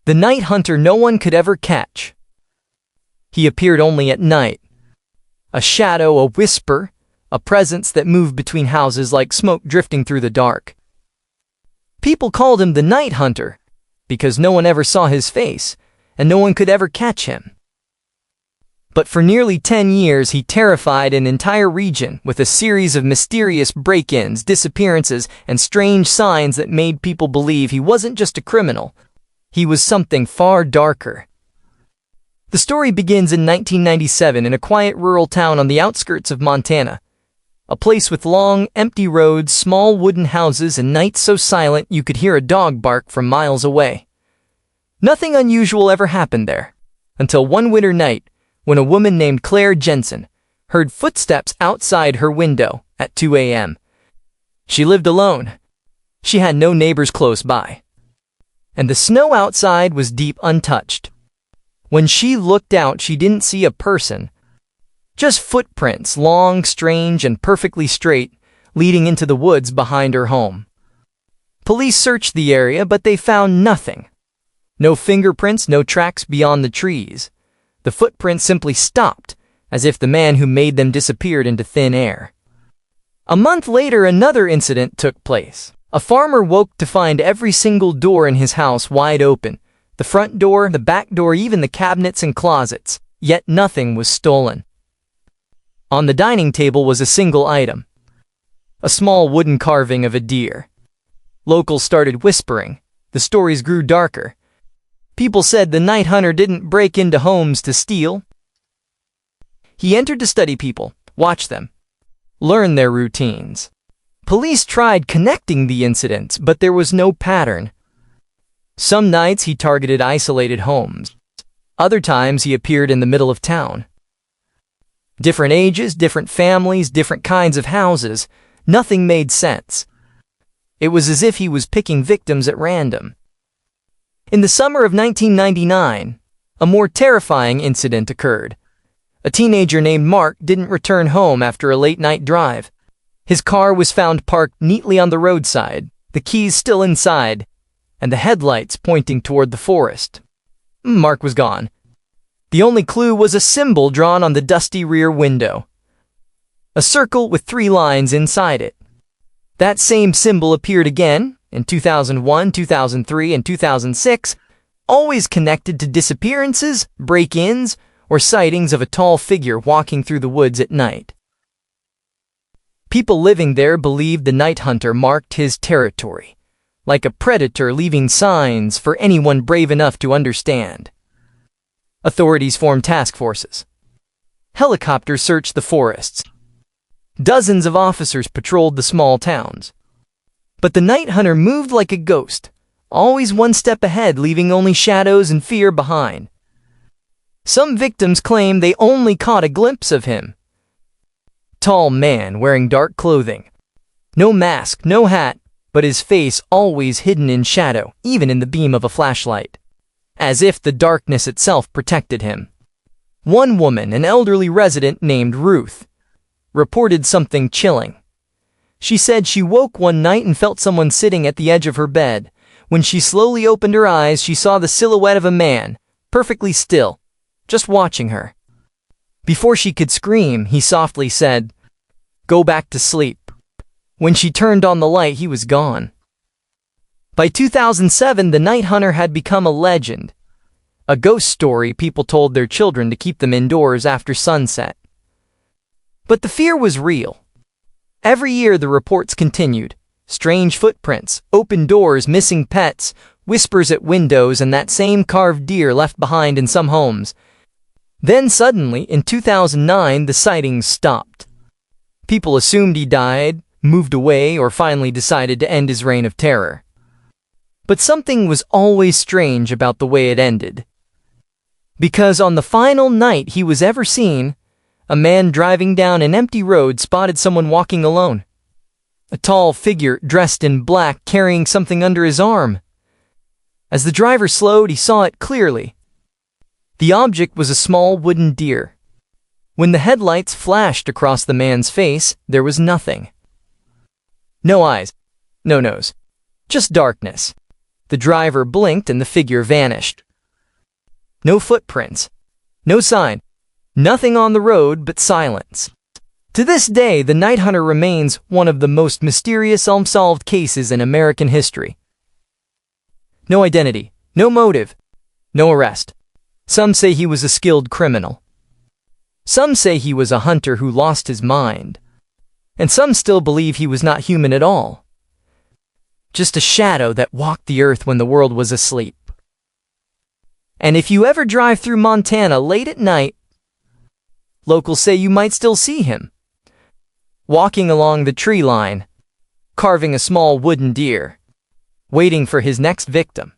The night hunter no one could ever catch. He appeared only at night. A shadow, a whisper, a presence that moved between houses like smoke drifting through the dark. People called him the night hunter because no one ever saw his face and no one could ever catch him. But for nearly 10 years he terrified an entire region with a series of mysterious break-ins, disappearances, and strange signs that made people believe he wasn't just a criminal. He was something far darker. The story begins in 1997 in a quiet rural town on the outskirts of Montana. A place with long, empty roads, small wooden houses, and nights so silent you could hear a dog bark from miles away. Nothing unusual ever happened there, until one winter night when a woman named Claire Jensen heard footsteps outside her window at 2 a.m. She lived alone. She had no neighbors close by. And the snow outside was deep untouched. When she looked out, she didn't see a person. Just footprints, long, strange, and perfectly straight, leading into the woods behind her home. Police searched the area, but they found nothing. No fingerprints, no tracks beyond the trees. The footprints simply stopped, as if the man who made them disappeared into thin air. A month later, another incident took place. A farmer woke to find every single door in his house wide open. The front door, the back door, even the cabinets and closets. Yet nothing was stolen. On the dining table was a single item. A small wooden carving of a deer. Locals started whispering. The stories grew darker. People said the night hunter didn't break into homes to steal. He entered to study people, watch them, learn their routines. Police tried connecting the incidents, but there was no pattern. Some nights he targeted isolated homes. Other times he appeared in the middle of town. Different ages, different families, different kinds of houses. Nothing made sense. It was as if he was picking victims at random. In the summer of 1999, a more terrifying incident occurred. A teenager named Mark didn't return home after a late-night drive. His car was found parked neatly on the roadside, the keys still inside, and the headlights pointing toward the forest. Mark was gone. The only clue was a symbol drawn on the dusty rear window. A circle with 3 lines inside it. That same symbol appeared again in 2001, 2003, and 2006, always connected to disappearances, break-ins, or sightings of a tall figure walking through the woods at night. People living there believed the night hunter marked his territory, like a predator leaving signs for anyone brave enough to understand. Authorities formed task forces. Helicopters searched the forests. Dozens of officers patrolled the small towns. But the night hunter moved like a ghost, always one step ahead, leaving only shadows and fear behind. Some victims claim they only caught a glimpse of him. Tall man wearing dark clothing. No mask, no hat, but his face always hidden in shadow, even in the beam of a flashlight. As if the darkness itself protected him. One woman, an elderly resident named Ruth, reported something chilling. She said she woke one night and felt someone sitting at the edge of her bed. When she slowly opened her eyes, she saw the silhouette of a man, perfectly still, just watching her. Before she could scream, he softly said, "Go back to sleep." When she turned on the light, he was gone. By 2007, the night hunter had become a legend. A ghost story people told their children to keep them indoors after sunset. But the fear was real. Every year the reports continued. Strange footprints, open doors, missing pets, whispers at windows, and that same carved deer left behind in some homes. Then suddenly, in 2009, the sightings stopped. People assumed he died, moved away, or finally decided to end his reign of terror. But something was always strange about the way it ended. Because on the final night he was ever seen, a man driving down an empty road spotted someone walking alone. A tall figure dressed in black carrying something under his arm. As the driver slowed, he saw it clearly. The object was a small wooden deer. When the headlights flashed across the man's face, there was nothing. No eyes, no nose, just darkness. The driver blinked and the figure vanished. No footprints, no sign, nothing on the road but silence. To this day, the night hunter remains one of the most mysterious unsolved cases in American history. No identity, no motive, no arrest. Some say he was a skilled criminal. Some say he was a hunter who lost his mind. And some still believe he was not human at all. Just a shadow that walked the earth when the world was asleep. And if you ever drive through Montana late at night, locals say you might still see him, walking along the tree line, carving a small wooden deer, waiting for his next victim.